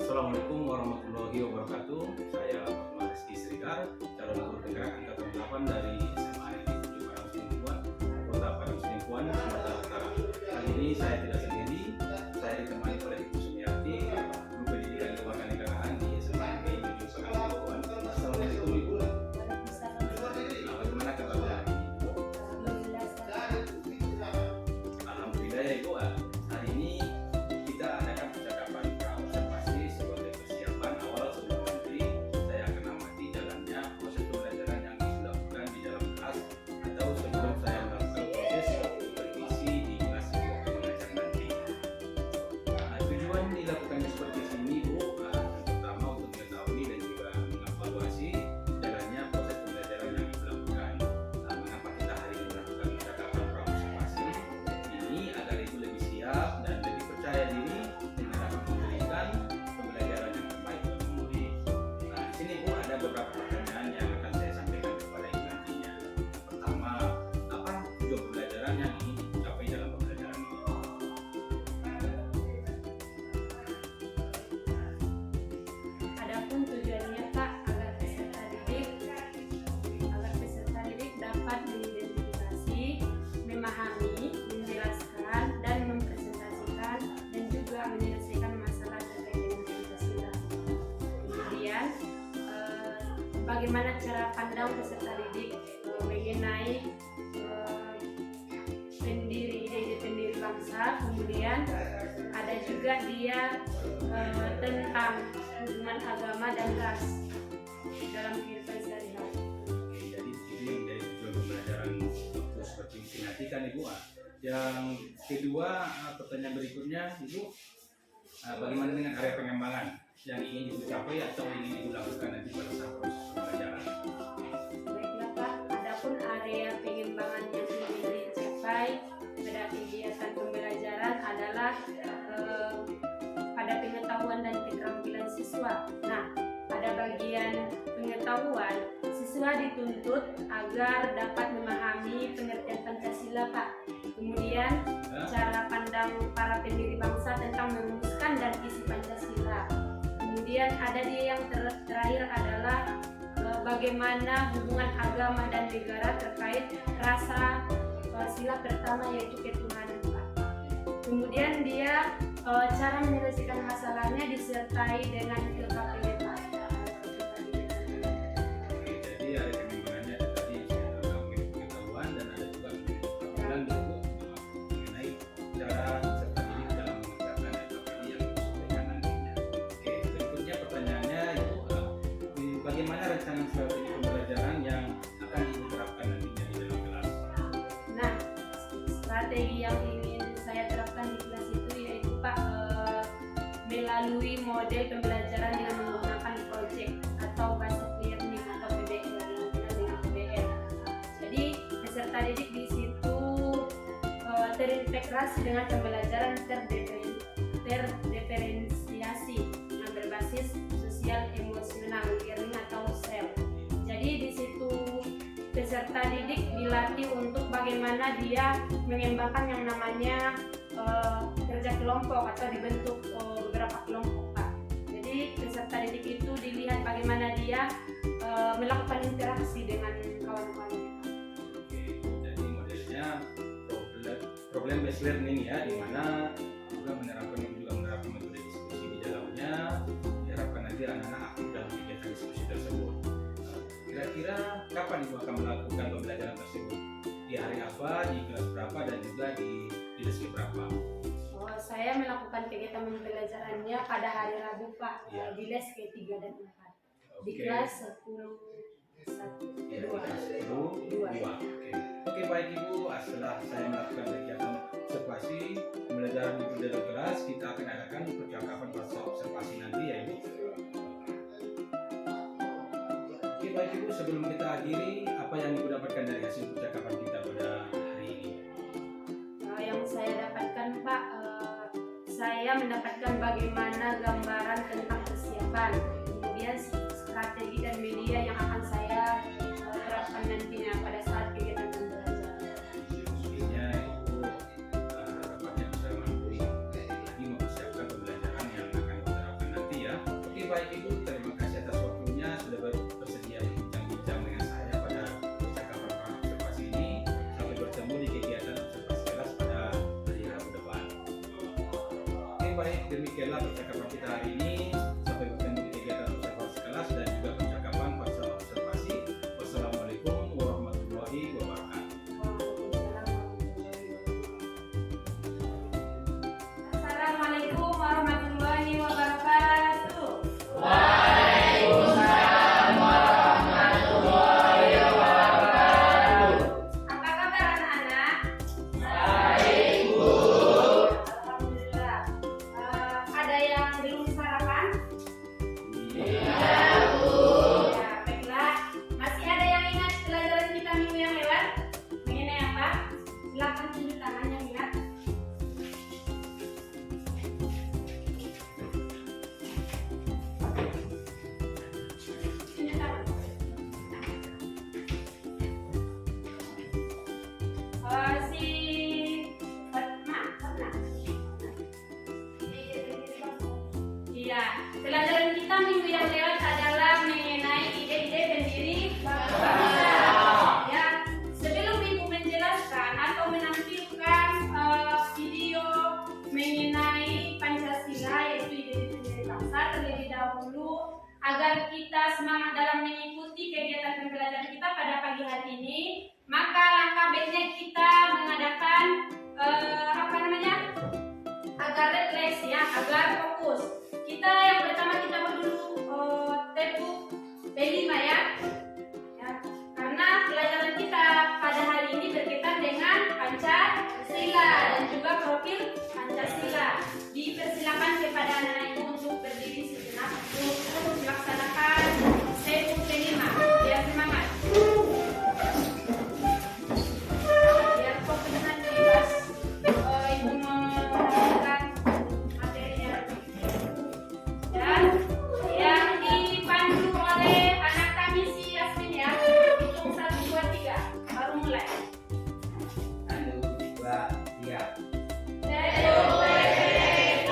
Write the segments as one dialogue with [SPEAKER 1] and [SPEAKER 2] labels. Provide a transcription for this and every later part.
[SPEAKER 1] Assalamualaikum warahmatullahi wabarakatuh. Saya Pak Rizky Srikar, calon guru penggerak angkatan 8 dari SMA Negeri 7 Padang Selingkuhan, Kota Padang Selingkuhan, Sumatera Utara. Kali ini saya tidak sendiri, saya ditemani oleh Ibu Sumiati, Guru Pendidikan Kewarganegaraan di SMA Negeri 7 Padang Selingkuhan. Assalamualaikum Ibu. Bagaimana kabarnya? Alhamdulillah ya Ibu. Hari ini kita adakan percakapan pra-observasi sebagai persiapan awal sebelum nanti saya akan amati jalannya proses pembelajaran yang dilakukan di dalam kelas atau sebelum saya melakukan proses supervisi di kelas sebuah pengajar nanti. Tujuan dilakukannya seperti ini Bu, pertama untuk mengetahui dan juga mengevaluasi jalannya proses pembelajaran yang dilakukan. Mengapa kita hari ini melakukan percakapan pra-observasi ini agar Ibu lebih siap dan lebih percaya diri dengan dapat memberikan pembelajaran yang terbaik untuk murid. Di sini Bu ada beberapa pertanyaan yang akan saya sampaikan kepada Ibu nantinya. Pertama, apa tujuan pembelajaran yang ingin dicapai dalam pembelajaran ini?
[SPEAKER 2] Adapun tujuannya Pak agar peserta didik dapat mengidentifikasi, memahami, menjelaskan dan mempresentasikan dan juga menyelesaikan masalah terkait dengan Pancasila. Kemudian bagaimana cara pandang peserta didik mengenai ide-ide pendiri bangsa. Kemudian ada juga dia tentang hubungan agama dan ras dalam kehidupan sehari-hari.
[SPEAKER 1] Jadi ini menjadi tujuan pembelajaran terus seperti dinantikan Ibu. Yang kedua, pertanyaan berikutnya Ibu, bagaimana dengan area pengembangan yang ingin Ibu capai atau ingin Ibu lakukan nanti pada saat proses pembelajaran?
[SPEAKER 2] Baiklah Pak, adapun area pengembangan yang ingin dicapai pada kegiatan pembelajaran adalah pada pengetahuan dan keterampilan siswa. Nah, pada bagian pengetahuan, siswa dituntut agar dapat memahami pengertian Pancasila Pak. Kemudian cara pandang para pendiri bangsa tentang merumuskan dan isi Pancasila. Kemudian ada dia yang terakhir adalah bagaimana hubungan agama dan negara terkait rasa sila pertama yaitu ketuhanan Pak. Kemudian dia cara menyelesaikan masalahnya disertai dengan LKPD Pak.
[SPEAKER 1] Jadi ada pengembangannya tadi tentang pengetahuan dan ada juga pengetahuan mengenai cara peserta didik dalam mengerjakan LKPD yang disampaikan nantinya. Oke, berikutnya pertanyaannya Ibu, bagaimana rancangan strategi pembelajaran yang akan Ibu terapkan nantinya di dalam kelas?
[SPEAKER 2] Nah, strategi yang ingin saya terapkan di kelas itu yaitu Pak melalui model pembelajaran dengan menggunakan project atau basic learning atau PBL yang dikenal dengan PBL. Jadi peserta didik di situ terintegrasi dengan pembelajaran terdiferensiasi yang berbasis sosial emosional learning atau SEL. Jadi di situ peserta didik dilatih untuk bagaimana dia mengembangkan yang namanya kerja kelompok atau dibentuk beberapa kelompok Pak. Jadi peserta didik itu dilihat bagaimana dia melakukan interaksi dengan kawan-kawannya.
[SPEAKER 1] Oke, jadi modelnya problem based learning ya, di mana juga menerapkan metode diskusi di dalamnya, diharapkan nanti anak-anak aktif dalam kegiatan diskusi tersebut. Kira-kira kapan Ibu akan melakukan pembelajaran tersebut? Di hari apa, di kelas berapa, dan juga di les berapa?
[SPEAKER 2] Saya melakukan kegiatan pembelajarannya pada hari Rabu Pak,
[SPEAKER 1] Ya.
[SPEAKER 2] di les ke-3 dan 4 di
[SPEAKER 1] Oke.
[SPEAKER 2] kelas 10 1
[SPEAKER 1] Ya,
[SPEAKER 2] 2
[SPEAKER 1] kelas 2. Oke, baik Ibu, setelah saya melakukan kegiatan observasi pembelajaran di dalam kelas, kita akan adakan percakapan pasca observasi nanti ya Ibu. Oke, baik Ibu, sebelum kita akhiri, apa yang Ibu dapatkan dari hasil percakapan kita pada hari ini?
[SPEAKER 2] yang saya dapatkan Pak, saya mendapatkan bagaimana gambaran tentang persiapan, kemudian strategi dan media yang akan saya terapkan nantinya pada saat kegiatan pembelajaran.
[SPEAKER 1] Intinya Ibu harapannya bisa mampu lagi mempersiapkan pembelajaran yang akan diterapkan nanti ya. baik Ibu, terima kasih atas waktunya sudah bersedia bincang-bincang dengan saya pada percakapan observasi ini. Sampai bertemu di kegiatan observasi kelas pada hari Rabu depan. Oke, baik, demikianlah percakapan kita hari ini. Sampai bertemu di kegiatan observasi kelas dan juga percakapan pasal observasi. Wassalamualaikum warahmatullahi wabarakatuh.
[SPEAKER 2] Assalamualaikum warahmatullahi wabarakatuh. Apa kabar anak-anak? Baik, Bu. Alhamdulillah. Ada yang belum sarapan? Iya, Bu. Ya, baiklah. Masih ada yang ingat pelajaran kita minggu yang lewat? Mengenai apa? Silakan tunjuk tangan yang ingat. Tunjuk tangan. Si Fatma, pernah? Iya, pelajaran kita minggu yang lewat adalah mengenai ide-ide pendiri bangsa. Ya, sebelum Ibu menjelaskan atau menampilkan video mengenai Pancasila yaitu ide-ide pendiri bangsa terlebih dahulu, agar kita semangat dalam mengikuti kegiatan pembelajaran kita pada pagi hari ini, maka langkah baiknya kita mengadakan agar refleks ya, agar fokus. Kita yang pertama kita dulu tepuk B5 ya. Ya, karena pelajaran kita pada hari ini berkaitan dengan Pancasila dan juga profil Pancasila. Dipersilakan kepada anak-anak Ibu untuk berdiri sejenak untuk melaksanakan tepuk B5. Biar semangat. Biar fokus dengan bebas Ibu melakukan materinya. Dan yang dipandu oleh anak kami si Yasmin ya. Hitung 1, 2, 3. Baru mulai.
[SPEAKER 3] 1, 2, 3.
[SPEAKER 2] Tepuk B5.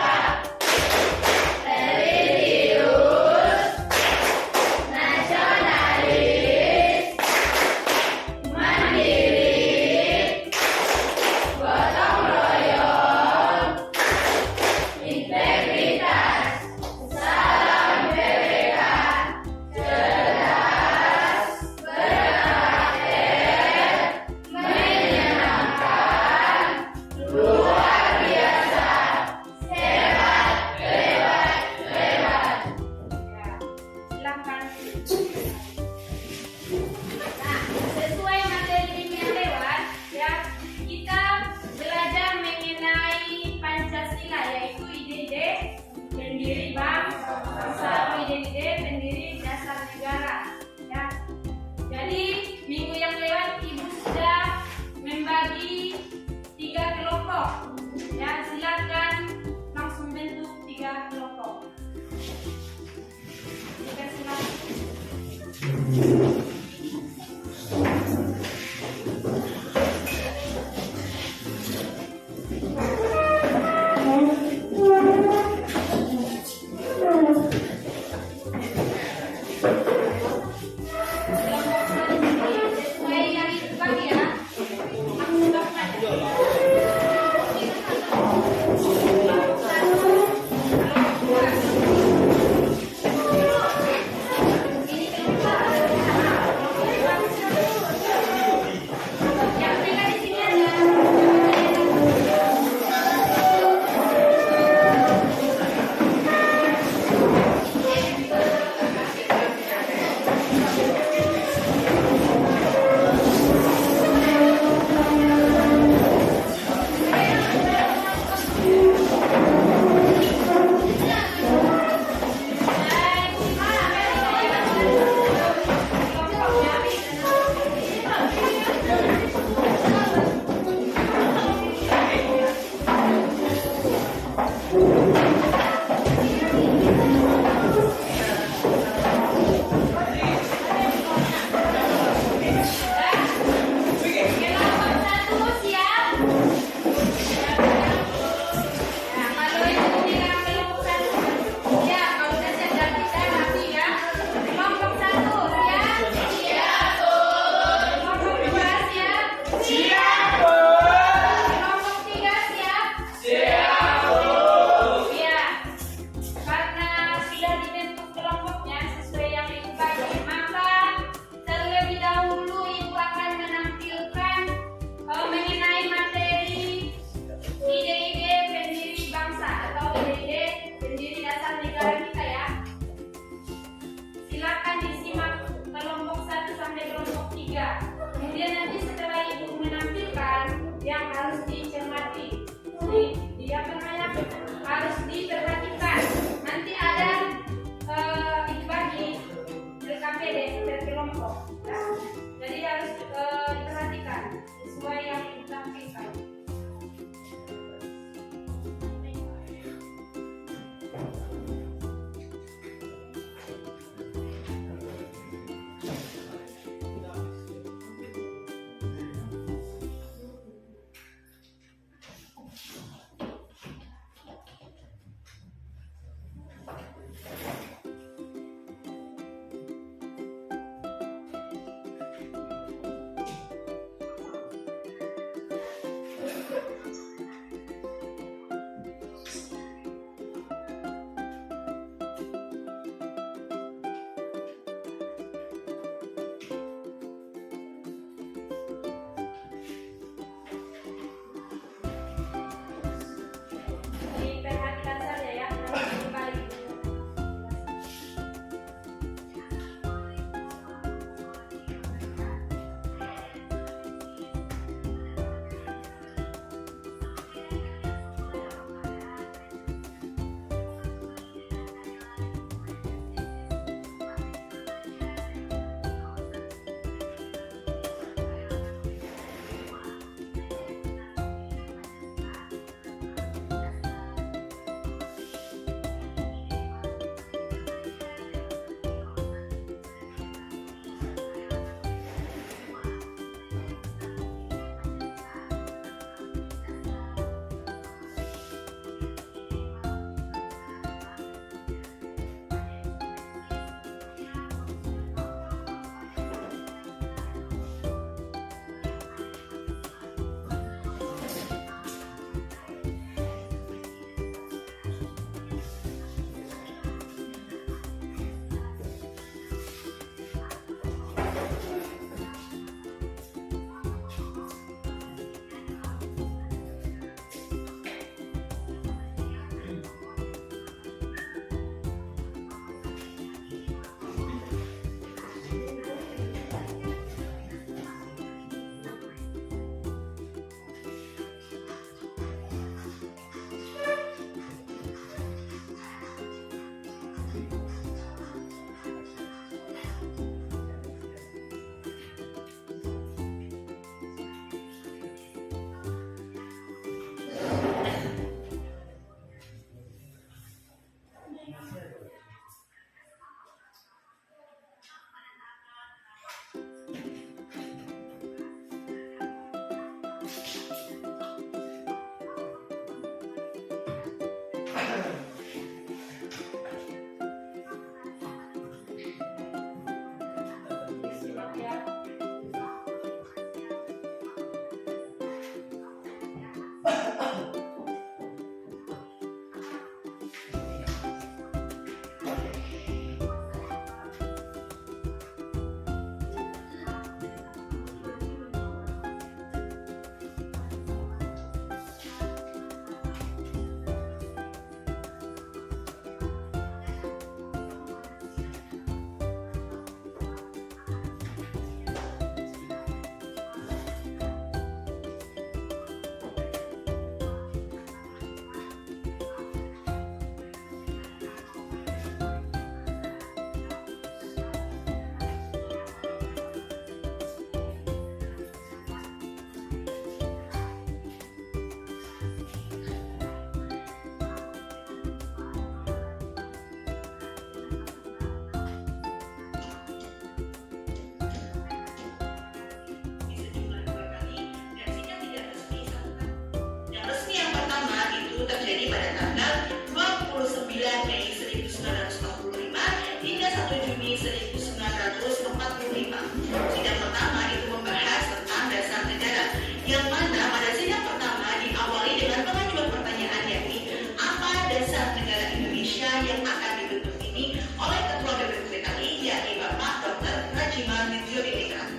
[SPEAKER 4] tersebut terjadi pada tanggal 29 Mei 1945 hingga 1 Juni 1945. Sidang pertama itu membahas tentang dasar negara, yang mana pada sidang pertama diawali dengan pengajuan pertanyaan, yakni apa dasar negara Indonesia yang akan dibentuk ini oleh Ketua BPUPKI, yakni Bapak Dr. Rajiman Widjodiningrat.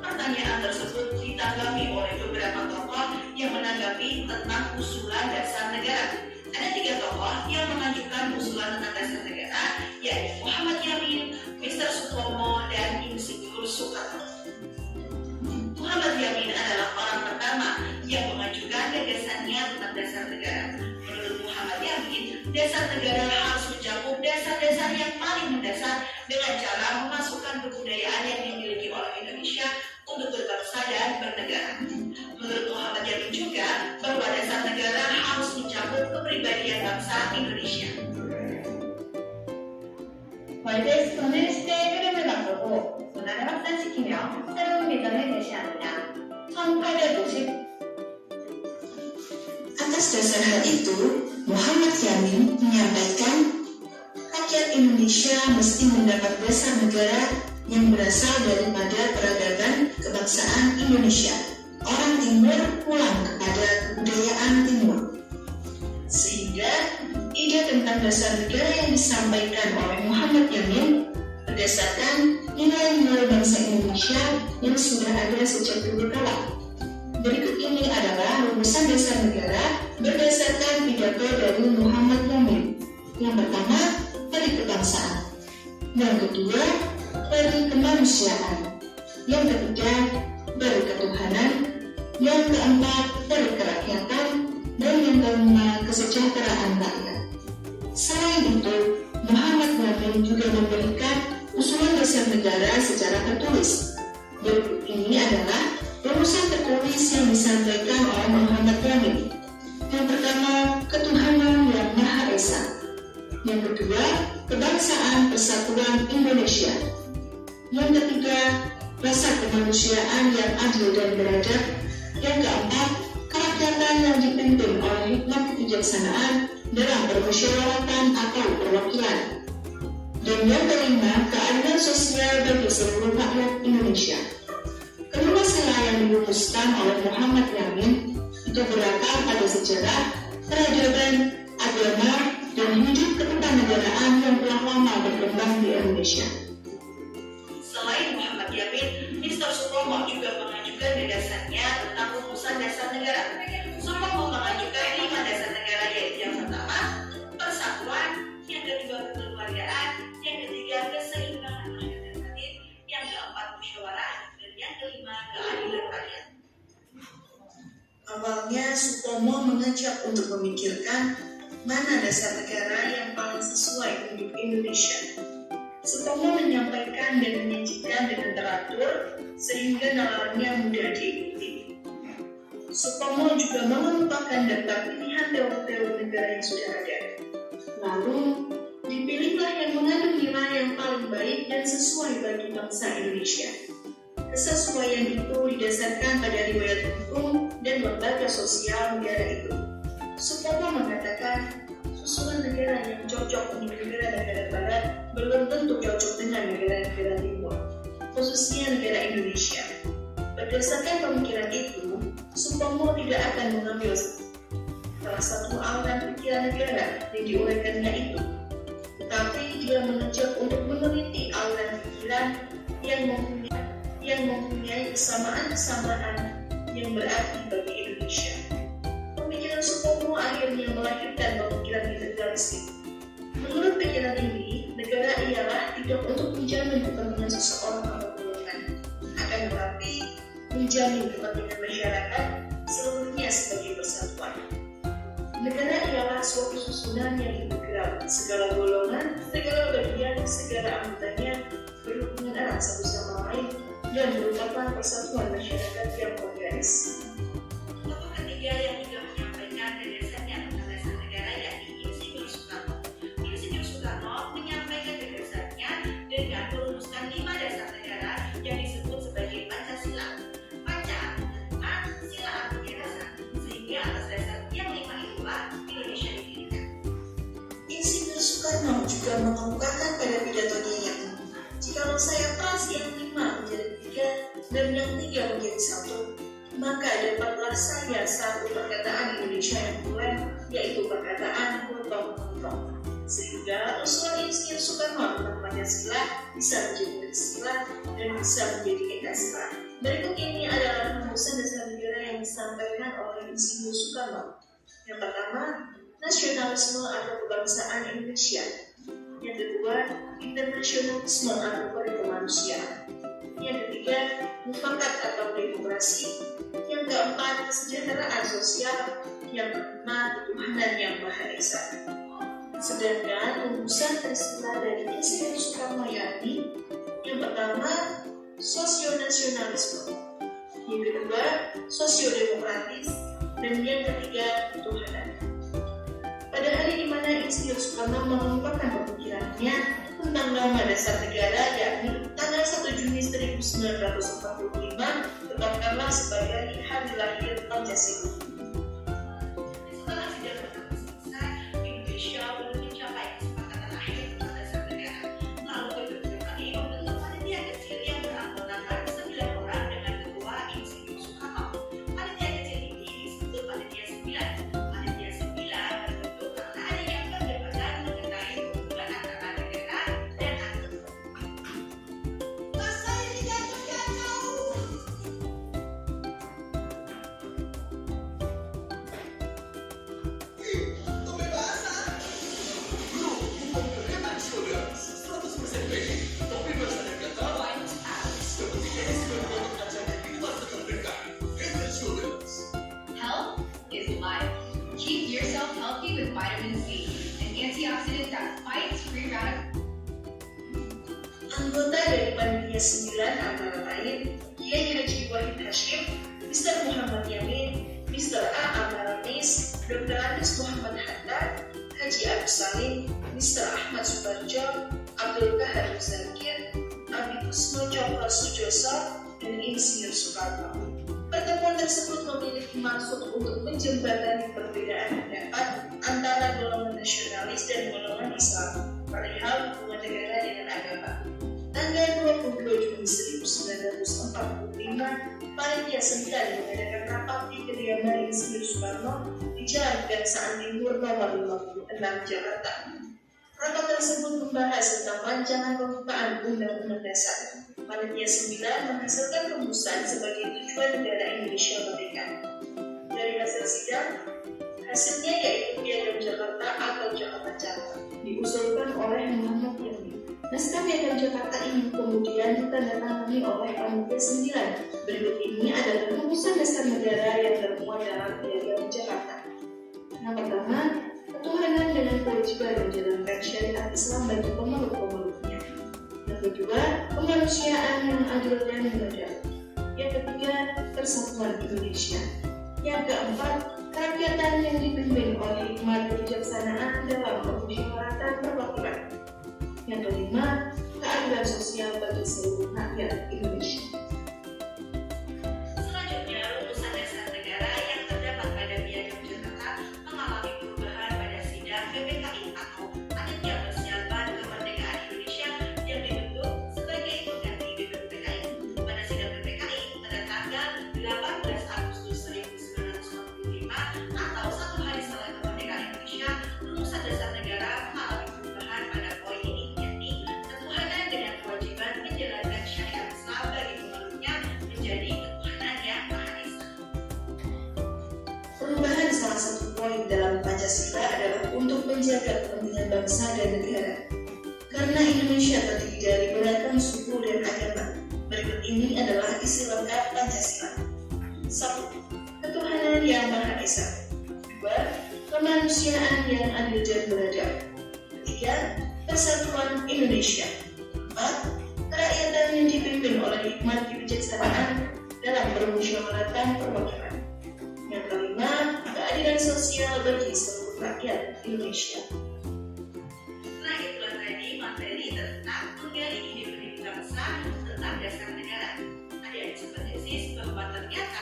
[SPEAKER 4] Pertanyaan tersebut ditanggapi oleh beberapa tokoh yang menanggapi tentang usulan dasar negara. Ada 3 tokoh yang mengajukan usulan tentang dasar negara, yakni Muhammad Yamin, Mr. Sutomo, dan Insinyur Soekarno. Muhammad Yamin adalah orang pertama yang mengajukan gagasannya tentang dasar negara. Menurut Muhammad Yamin, dasar negara harus mencakup dasar-dasar yang paling mendasar dengan cara memasukkan kebudayaan yang dimiliki oleh Indonesia untuk berbangsa dan bernegara. Menurut Muhammad Yamin juga bahwa dasar negara harus mencakup kepribadian bangsa Indonesia.
[SPEAKER 5] これでソネル指定グルメ学を나라박사 시키며 새로운 비전을 제시합니다. 1850
[SPEAKER 4] Atas dasar hal itu, Muhammad Yamin menyampaikan rakyat Indonesia mesti mendapat dasar negara yang berasal daripada peradaban kebangsaan Indonesia. Orang Timur pulang kepada kebudayaan Timur. Sehingga ide tentang dasar negara yang disampaikan oleh Muhammad Yamin berdasarkan nilai-nilai bangsa Indonesia yang sudah ada sejak dulu kala. Berikut ini adalah rumusan dasar negara berdasarkan pidato dari Muhammad Yamin. Yang pertama, dari kebangsaan. Yang kedua, dari kemanusiaan. Yang ketiga, dari ketuhanan. Yang keempat, dari kerakyatan. Dan yang kelima, kesejahteraan rakyat. Selain itu, Muhammad Yamin juga memberikan usulan dasar negara secara tertulis. Berikut ini adalah rumusan tertulis yang disampaikan oleh Muhammad Yamin. Yang pertama, ketuhanan yang Maha Esa. Yang kedua, kebangsaan persatuan Indonesia. Yang ketiga, rasa kemanusiaan yang adil dan beradab. Yang keempat, kerakyatan yang dipimpin oleh hikmat kebijaksanaan dalam permusyawaratan atau perwakilan. Dan yang kelima, keadilan sosial bagi seluruh rakyat Indonesia. Kedua sila yang dirumuskan oleh Muhammad Yamin itu berakar pada sejarah, peradaban, agama, dan hidup ketatanegaraan yang telah lama berkembang di Indonesia. Selain Muhammad Yamin, Mr. Sutomo juga mengajukan gagasannya tentang rumusan dasar negara. Sutomo mengajukan 5 dasar negara, yaitu yang pertama, persatuan, yang kedua, kekeluargaan, yang ketiga, keseimbangan masyarakat adil, yang keempat, musyawarah, dan yang kelima, keadilan rakyat. Awalnya Sutomo mengajak untuk memikirkan mana dasar negara yang paling sesuai untuk Indonesia. Sutomo menyampaikan dan menyajikan dengan teratur sehingga nalarnya mudah diikuti. Sutomo juga mengemukakan daftar pilihan teori-teori negara yang sudah ada. Lalu, dipilihlah yang mengandung nilai yang paling baik dan sesuai bagi bangsa Indonesia. Kesesuaian itu didasarkan pada riwayat hukum dan lembaga sosial negara itu. Sutomo mengatakan, susunan negara yang cocok untuk negara-negara barat belum tentu cocok dengan negara-negara timur, khususnya negara Indonesia. Berdasarkan pemikiran itu, Sutomo tidak akan mengambil salah satu aliran pikiran negara yang diuraikannya itu, tetapi dia mengajak untuk meneliti aliran pikiran yang mempunyai kesamaan-kesamaan yang berarti bagi Indonesia. Pemikiran Sutomo akhirnya melahirkan pemikiran integralistik. Menurut pikiran ini, negara ialah tidak untuk menjamin kepentingan seseorang atau golongan, akan tetapi menjamin kepentingan masyarakat seluruhnya sebagai persatuan. Negara ialah suatu susunan yang integral, segala golongan, segala bagian, segala anggotanya berhubungan erat satu sama lain dan merupakan persatuan masyarakat yang organis. Tokoh ketiga yang juga menyampaikan gagasannya tentang dasar negara yakni Insinyur Soekarno. Insinyur Soekarno menyampaikan gagasannya dengan merumuskan 5 dasar negara yang disebut sebagai Pancasila. Panca artinya 5, sila artinya dasar, sehingga atas dasar yang maka dapatlah saya satu perkataan Indonesia yang keren, yaitu perkataan gotong royong. Sehingga usulan Insinyur Soekarno tentang Pancasila bisa menjadi istilah dan bisa menjadi Eka. Berikut ini adalah rumusan dasar negara yang disampaikan oleh Insinyur Soekarno. Yang pertama, nasionalisme atau kebangsaan Indonesia. Yang kedua, internasionalisme atau kemanusiaan. Yang ketiga, mufakat atau demokrasi. Yang keempat, kesejahteraan sosial. Yang kelima, ketuhanan yang Maha Esa. Sedangkan rumusan istilah dari Insinyur Soekarno yakni yang pertama, sosionasionalisme. Yang kedua, sosiodemokratis. Dan yang ketiga, ketuhanan. Pada hari di mana Insinyur Soekarno mengungkapkan pemikirannya tentang nama dasar negara yakni tanggal 1 Juni 1945 tetapkanlah sebagai hari lahir Pancasila.
[SPEAKER 5] Setelah sidang pertama selesai, Indonesia belum mencapai kesepakatan akhir tentang dasar negara. Lalu PBBKI membentuk panitia kecil yang beranggotakan 9 orang dengan ketua Insinyur Soekarno. Panitia kecil ini disebut panitia 9. Panitia 9 terbentuk karena ada yang perdebatan mengenai hubungan antara negara dan agama. Masa ini jatuh-jatuh.
[SPEAKER 6] Health is life. Keep yourself healthy with vitamin C, an antioxidant that fights free radicals.
[SPEAKER 4] Anggota dari Panitia 9 antara lain Kiai Haji Wahid Hashim, Mr. Muhammad Yamin, Mr. A. Amaramis, Dr. Anis Muhammad Hatta, Haji Agus Salim, Mr. Ahmad Subarjo, Abdul Kahar Zakir, Abi Kusno Cokro Sujoso, dan Insinyur Soekarno. Pertemuan tersebut memiliki maksud untuk menjembatani perbedaan pendapat antara golongan nasionalis dan golongan Islam perihal hubungan negara dengan agama. Tanggal 22 Juni 1945, Panitia 9 mengadakan rapat di kediaman Insinyur Soekarno di Jalan Kebangsaan Timur nomor 56 Jakarta. Rapat tersebut membahas tentang rancangan pembukaan Undang-Undang Dasar. Panitia 9 menghasilkan rumusan sebagai tujuan negara Indonesia merdeka. Dari hasil sidang, hasilnya yaitu Piagam Jakarta atau Jakarta Charter, diusulkan oleh Muhammad Yamin. Naskah Piagam Jakarta ini kemudian ditandatangani oleh Panitia 9. Berikut ini adalah rumusan dasar negara yang termuat dalam Piagam Jakarta. Yang pertama, ketuhanan dengan kewajiban menjalankan syariat Islam bagi pemeluk-pemeluknya. Yang kedua, kemanusiaan yang adil dan beradab. Yang ketiga, persatuan Indonesia. Yang keempat, kerakyatan yang dipimpin oleh hikmat kebijaksanaan dalam permusyawaratan perwakilan. Yang kelima, keadilan sosial bagi seluruh rakyat Indonesia.
[SPEAKER 5] Selanjutnya, rumusan dasar negara yang terdapat pada Piagam Jakarta mengalami perubahan pada sidang PBKI atau Panitia Persiapan Kemerdekaan Indonesia yang dibentuk sebagai pengganti BPPKI. Pada sidang PBKI pada tanggal 18 Agustus 1945 atau 1 hari setelah kemerdekaan Indonesia, rumusan dasar negara mengalami perubahan pada poin ini, yakni ketuhanan dengan kewajiban menjalankan syariat Islam bagi pemeluknya menjadi ketuhanan yang Maha Esa.
[SPEAKER 4] Perubahan salah satu poin dalam Pancasila adalah untuk menjaga kepentingan bangsa dan negara. Karena Indonesia terdiri dari beragam suku dan agama. Berikut ini adalah isi lengkap Pancasila. 1. Ketuhanan yang Maha Esa. 2. Kemanusiaan yang adil dan beradab. 3. Persatuan Indonesia. 4. Kerakyatan yang dipimpin oleh hikmat kebijaksanaan dalam permusyawaratan perwakilan. Yang kelima, keadilan sosial bagi seluruh rakyat Indonesia.
[SPEAKER 5] Nah, itulah tadi materi tentang menggali ide pendiri bangsa tentang dasar negara. Adik-adik sempat tesis bahwa ternyata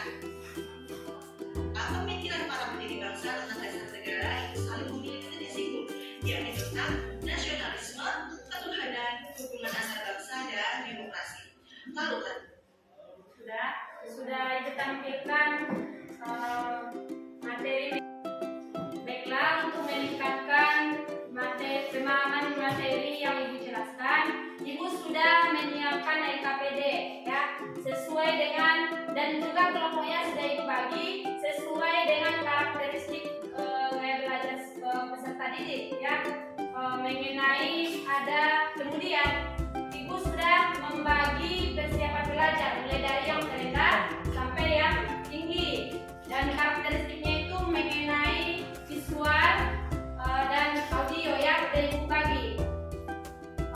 [SPEAKER 5] pemikiran para pendiri bangsa tentang dasar negara itu saling memiliki titik singgung, yakni tentang nasionalisme, ketuhanan, hubungan antar bangsa, dan demokrasi. Lalu kan?
[SPEAKER 2] Sudah ditampilkan menyampaikan materi. Baiklah, untuk meningkatkan pemahaman materi yang Ibu jelaskan, Ibu sudah menyiapkan LKPD ya, sesuai dengan dan juga kelompoknya sudah Ibu bagi sesuai dengan karakteristik belajar peserta didik ya. Mengenai ada kemudian Ibu sudah membagi persiapan belajar mulai dari yang terendah sampai yang tinggi, dan karakteristiknya itu mengenai visual dan audio ya sudah Ibu bagi.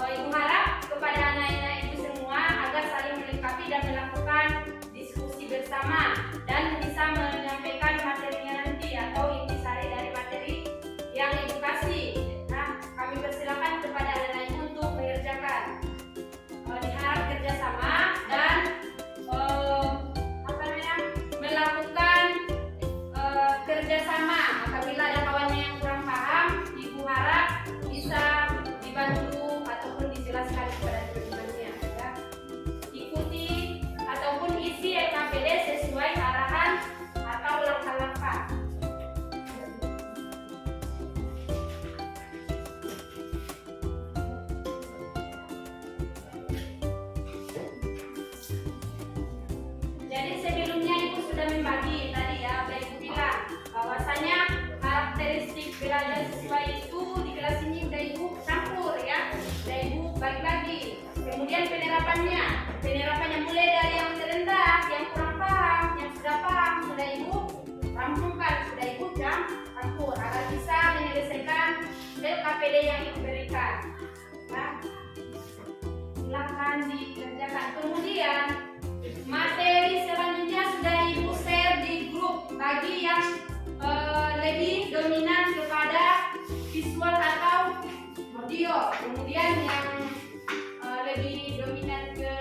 [SPEAKER 2] Ibu harap kepada anak-anak Ibu semua agar saling melengkapi dan melakukan diskusi bersama dan bisa menyampaikan materinya nanti atau intisari dari materi yang Ibu kasih. Nah, kami persilakan kepada anak-anak Ibu untuk mengerjakan. Diharap kerjasama dan melakukan kerjasama. Apabila ada kawannya yang kurang paham, Ibu harap bisa dibantu ataupun dijelaskan kepada teman-temannya ya. Ikuti ataupun isi LKPD sesuai arahan atau langkah-langkah. Jadi sebelumnya Ibu sudah membagi tadi ya, sudah Ibu bilang bahwasanya karakteristik belajar siswa itu di kelas ini sudah Ibu campur ya, sudah Ibu bagi lagi. Kemudian penerapannya mulai dari yang terendah, yang kurang paham, yang sudah paham sudah Ibu rampungkan, sudah Ibu campur agar bisa menyelesaikan LKPD yang Ibu berikan. Nah, silakan dikerjakan. Kemudian materi selanjutnya sudah Ibu share di grup bagi yang lebih dominan kepada visual atau audio. Kemudian yang lebih dominan ke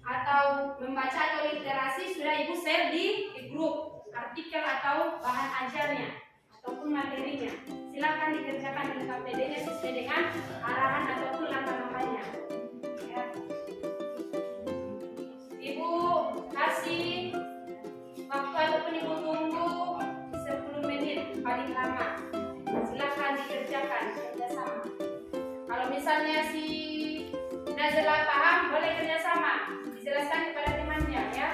[SPEAKER 2] atau membaca atau literasi sudah Ibu share di grup artikel atau bahan ajarnya ataupun materinya. Silakan dikerjakan LKPD-nya sesuai dengan arahan ataupun langkah-langkahnya. Ya. Ibu kasih waktu ataupun Ibu tunggu 10 menit paling lama. Silakan dikerjakan kerjasama. Kalau misalnya si Nazila paham, boleh kerjasama. Dijelaskan kepada temannya ya.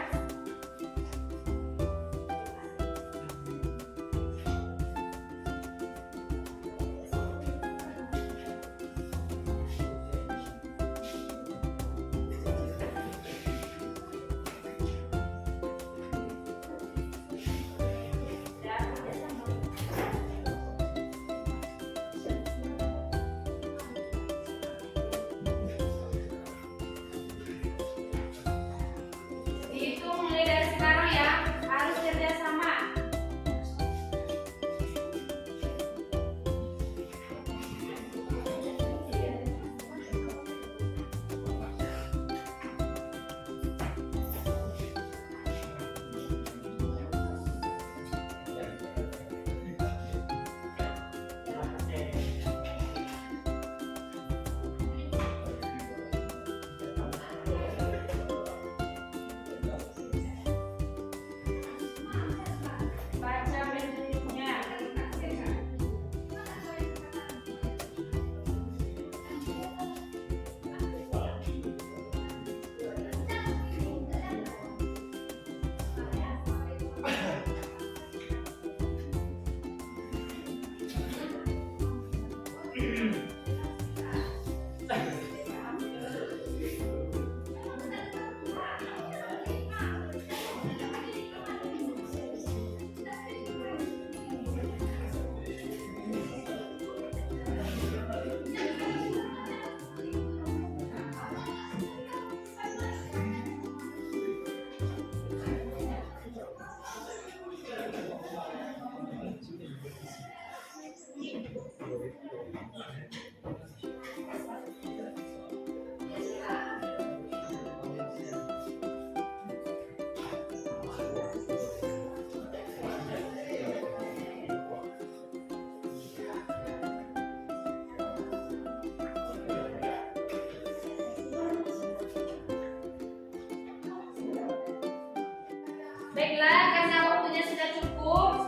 [SPEAKER 2] Baiklah, karena waktunya sudah cukup,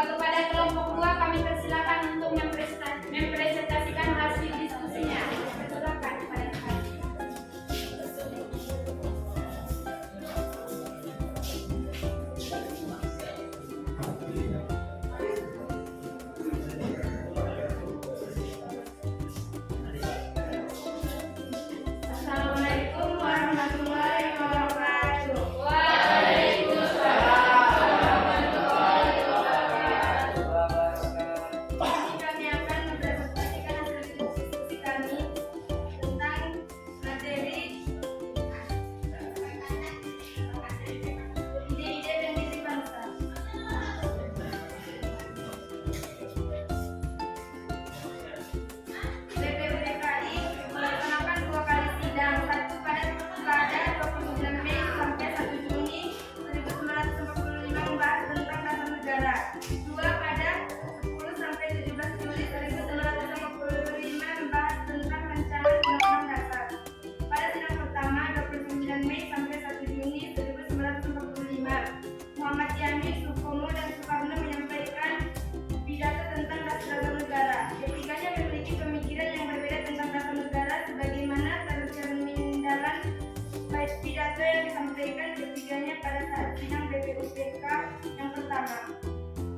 [SPEAKER 2] kepada kelompok 2 kami persilakan untuk mempresentasikan hasil diskusinya. Silakan kepada kami. Assalamualaikum warahmatullahi wabarakatuh. Kami akan mempresentasikan hasil diskusi kami tentang materi ide-ide dan misi bangsa. BPUDKI melaksanakan 2 kali sidang, satu pada 29 Mei sampai 1 Juni 1945 membahas tentang dasar negara, 2 pada 10 sampai 17 Juli 1945 membahas tentang rancangan undang-undang dasar. Pada sidang pertama 29 Mei sampai 1 Juni 1945, Muhammad Yamin, Supomo, dan Soekarno menyampaikan pidato tentang dasar negara. Ketiganya memiliki pemikiran yang berbeda tentang dasar negara sebagaimana tercermin dalam pidato yang disampaikan ketiganya pada saat sidang BPUPK yang pertama.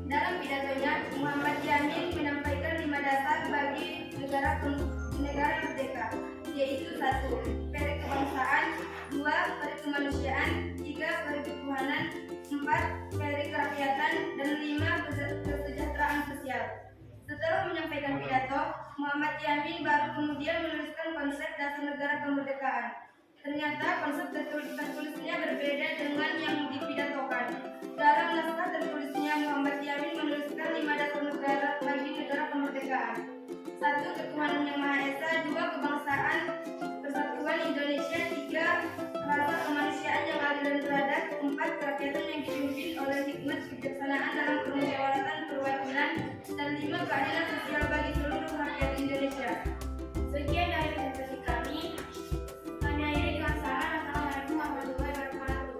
[SPEAKER 2] Dalam pidatonya, Muhammad Yamin menyampaikan 5 dasar bagi negara merdeka, yaitu 1. Peri kebangsaan, 2. Peri kemanusiaan, 3. Peri ketuhanan, 4. Peri kerakyatan, dan 5. Kesejahteraan sosial. Setelah menyampaikan pidato, Muhammad Yamin baru kemudian menuliskan konsep dasar negara kemerdekaan. Ternyata konsep tertulisnya berbeda dengan yang dipidatokan. Dalam naskah tertulisnya, Muhammad Yamin menuliskan 5 dasar negara bagi negara kemerdekaan. 1. Ketuhanan yang Maha Esa, 2. Kebangsaan Persatuan Indonesia, 3. Rasa kemanusiaan yang adil dan beradab, 4. Kerakyatan yang dipimpin oleh hikmat kebijaksanaan dalam permusyawaratan perwakilan, dan 5. Keadilan sosial bagi seluruh rakyat Indonesia. Sekian dari presentasi kami. Kami akhiri dengan salam. Assalamualaikum warahmatullahi wabarakatuh.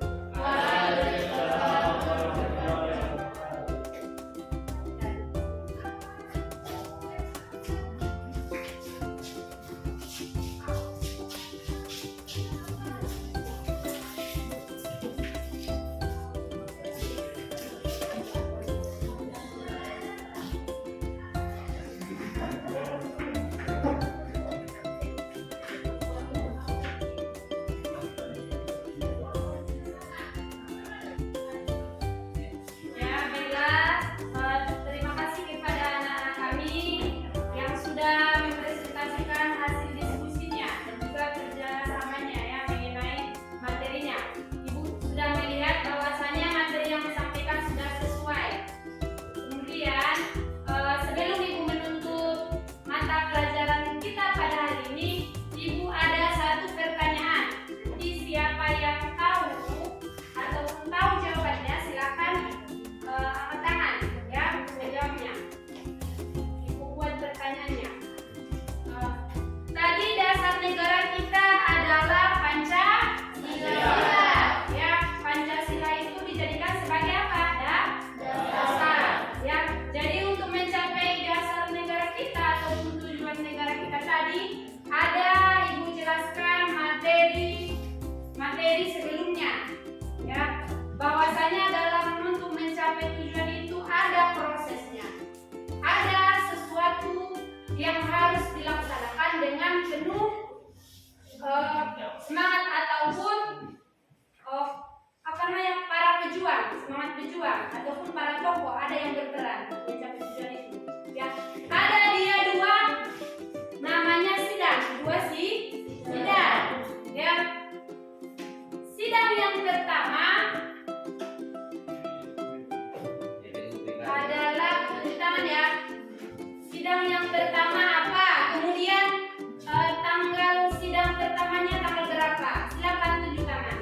[SPEAKER 2] Ya, baiklah. Terima kasih kepada anak-anak kami yang sudah mempresentasikan hasil diskusinya dan juga kerjasamanya ya mengenai materinya. Ibu sudah melihat bahwasannya materi yang disampaikan sudah sesuai. Kemudian sebelum Ibu menutup mata pelajaran kita pada hari ini, Ibu ada satu pertanyaan. Jadi siapa yang tahu ataupun tahu jawabannya silakan angkat tangan ya untuk menjawabnya. Ibu buat pertanyaannya. Tadi dasar negara kita adalah Pancasila. Ya, Pancasila itu dijadikan sebagai apa? Dasar. Ya, jadi untuk mencapai dasar negara kita ataupun tujuan negara kita tadi ada Ibu jelaskan materi sebelumnya. Ya, bahwasanya dalam untuk mencapai tujuan itu ada prosesnya, ada sesuatu yang harus dilaksanakan dengan penuh semangat ataupun para pejuang, semangat pejuang ataupun para tokoh ada yang berperan mencapai tujuan itu. Ya, ada dia 2 namanya sidang, 2 sidang. Ya, sidang yang pertama adalah tunjuk tangan ya. Sidang yang pertama apa? Kemudian tanggal sidang pertamanya tanggal berapa? Silakan tunjuk tangan.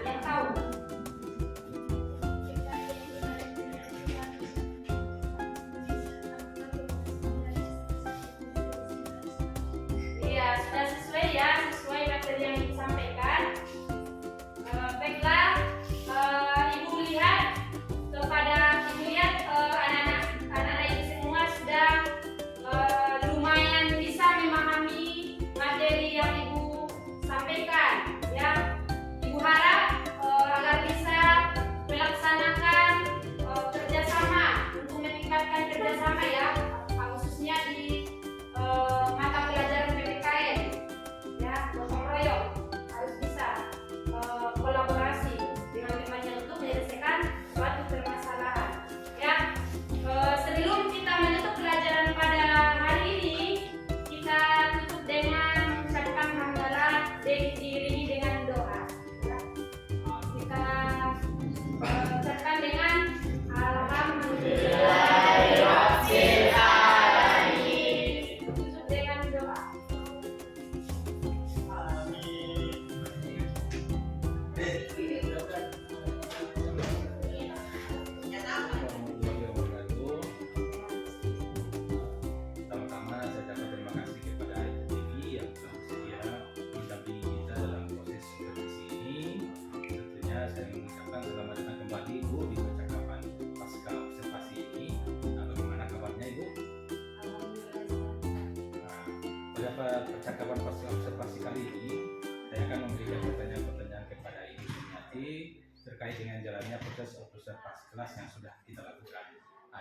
[SPEAKER 1] percakapan observasi kali ini saya akan memberikan pertanyaan-pertanyaan kepada Ibu Sumiati terkait dengan jalannya proses observasi kelas yang sudah kita lakukan.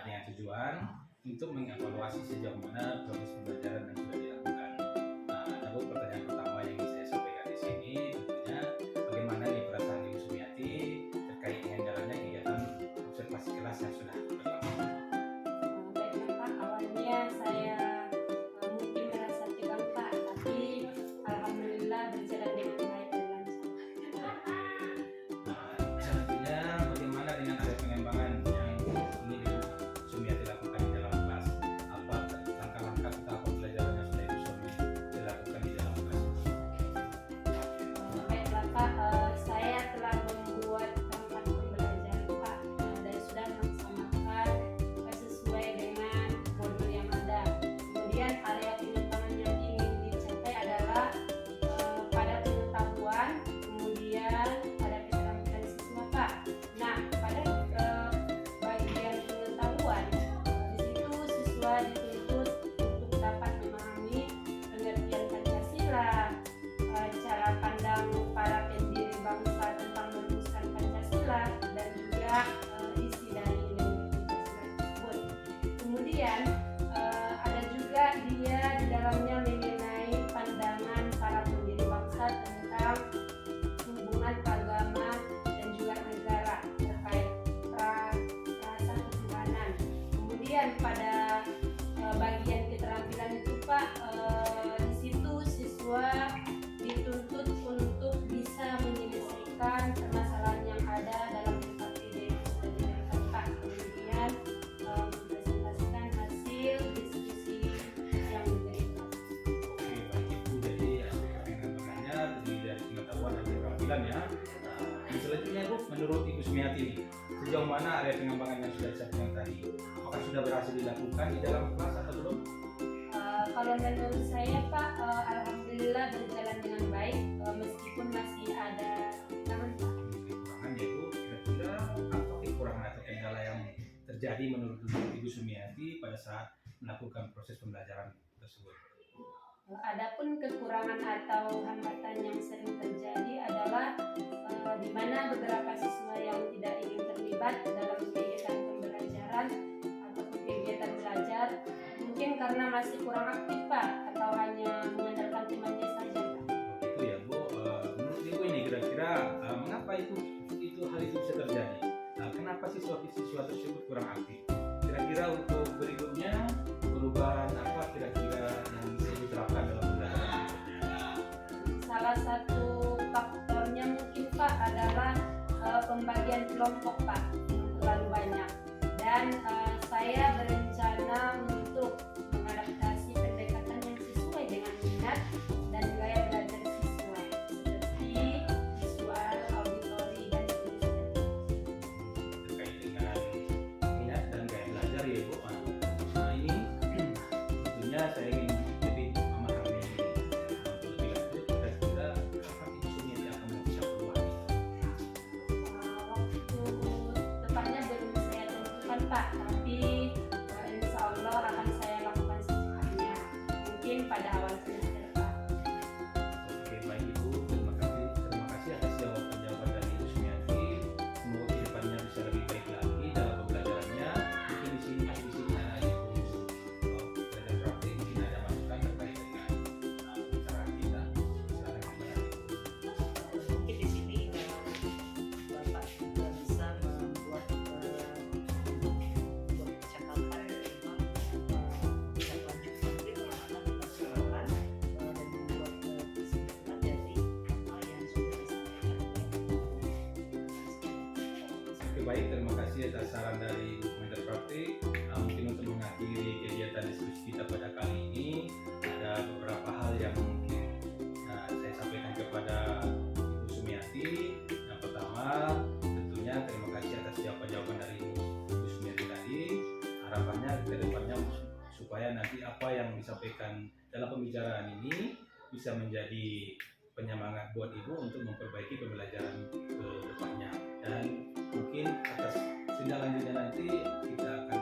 [SPEAKER 1] Dengan tujuan untuk mengevaluasi sejauh mana proses pembelajaran yang sudah dilakukan. Namun pertanyaan pertama yang ingin saya sampaikan di sini tentunya bagaimana nih perasaan Ibu Sumiati terkait dengan jalannya kegiatan observasi kelas yang sudah berlangsung.
[SPEAKER 2] Baiklah Pak, awalnya saya mungkin merasa tegang Pak, tapi alhamdulillah berjalan dengan baik dan lancar.
[SPEAKER 1] Selanjutnya bagaimana dengan area pengembangan yang ingin Ibu Sumiati lakukan di dalam kelas? Apa langkah-langkah atau pembelajaran yang sudah Ibu Sumiati dilakukan di dalam kelas?
[SPEAKER 2] Baiklah Pak, saya telah membuat tempat pembelajaran Pak dan sudah melaksanakan sesuai dengan modul yang ada. Kemudian area pengembangan yang ingin dicapai adalah pada pengetahuan, kemudian pada keterampilan siswa Pak. Nah, pada bagian pengetahuan, di situ siswa dituntut untuk dapat memahami pengertian Pancasila, cara pandang para pendiri bangsa tentang merumuskan Pancasila, dan juga isi dari Undang-Undang Pancasila tersebut. Kemudian ada juga dia di dalamnya mengenai pandangan para pendiri bangsa tentang hubungan agama dan juga negara terkait rasa ketuhanan. Kemudian pada bagian keterampilan itu Pak, di situ siswa dituntut untuk bisa menyelesaikan permasalahan yang ada dalam PKPD yang sudah diberikan Pak. Kemudian mempresentasikan hasil diskusi yang diberikan.
[SPEAKER 1] Oke, baik Ibu, jadi aspek pengembangannya terdiri dari pengetahuan dan keterampilan ya. Selanjutnya Ibu, menurut Ibu Sumiati nih, sejauh mana area pengembangan yang sudah disampaikan tadi? Apakah sudah berhasil dilakukan di dalam kelas atau belum?
[SPEAKER 2] Kalau menurut saya Pak, alhamdulillah berjalan dengan baik, meskipun masih ada kekurangan Pak.
[SPEAKER 1] Kekurangan ya Ibu, kira-kira apa kekurangan atau kendala yang terjadi menurut Ibu Sumiati pada saat melakukan proses pembelajaran tersebut?
[SPEAKER 2] Adapun kekurangan atau hambatan yang sering terjadi adalah di mana beberapa siswa yang tidak ingin terlibat dalam kegiatan pembelajaran ataupun kegiatan belajar, mungkin karena masih kurang aktif Pak, atau hanya mengandalkan temannya saja Pak.
[SPEAKER 1] Itu ya Bu, menurut Ibu ini kira-kira mengapa hal itu bisa terjadi? Kenapa siswa tersebut kurang aktif? Kira-kira untuk berikutnya perubahan apa kira-kira yang bisa diterapkan dalam pembelajaran berikutnya?
[SPEAKER 2] Salah satu faktornya mungkin Pak adalah pembagian kelompok Pak yang terlalu banyak, dan saya berencana untuk mengadaptasi pendekatan yang sesuai dengan minat dan gaya belajar siswa, seperti visual, auditori, dan kinesthetik.
[SPEAKER 1] Terkait dengan minat dan gaya belajar ya Bu. Ini tentunya saya ingin lebih memahami lebih lanjut kira-kira kapan Ibu Sumiati akan bisa keluar.
[SPEAKER 2] Waktu tepatnya belum saya tentukan Pak, tapi insya Allah akan saya lakukan secepatnya, mungkin pada awal semester Pak.
[SPEAKER 1] Oke baik Ibu, terima kasih atas jawaban dari Ibu Sumiati. Semoga kedepannya bisa lebih baik lagi dalam pembelajarannya. Mungkin di sini ada Ibu belajar praktik, mungkin ada masukan terkait dengan pembicaraan kita. Silakan kepada Ibu.
[SPEAKER 3] Mungkin di sini Bapak juga bisa membuat percakapan memang bisa lanjut konflik yang akan kita serahkan dan membuat kesimpulan dari apa yang sudah disampaikan
[SPEAKER 1] Oke baik, terima kasih atas saran dari Ibu Komentar Praktik. Mungkin untuk mengakhiri kegiatan diskusi kita pada kali ini ada beberapa hal yang mungkin saya sampaikan kepada Ibu Sumiati. Yang pertama tentunya terima kasih atas jawaban-jawaban dari Ibu Sumiati tadi. Harapannya ke depannya supaya nanti apa yang disampaikan dalam pembicaraan ini bisa menjadi penyemangat buat Ibu untuk memperbaiki pembelajaran ke depannya, dan mungkin atas tindak lanjutnya nanti kita akan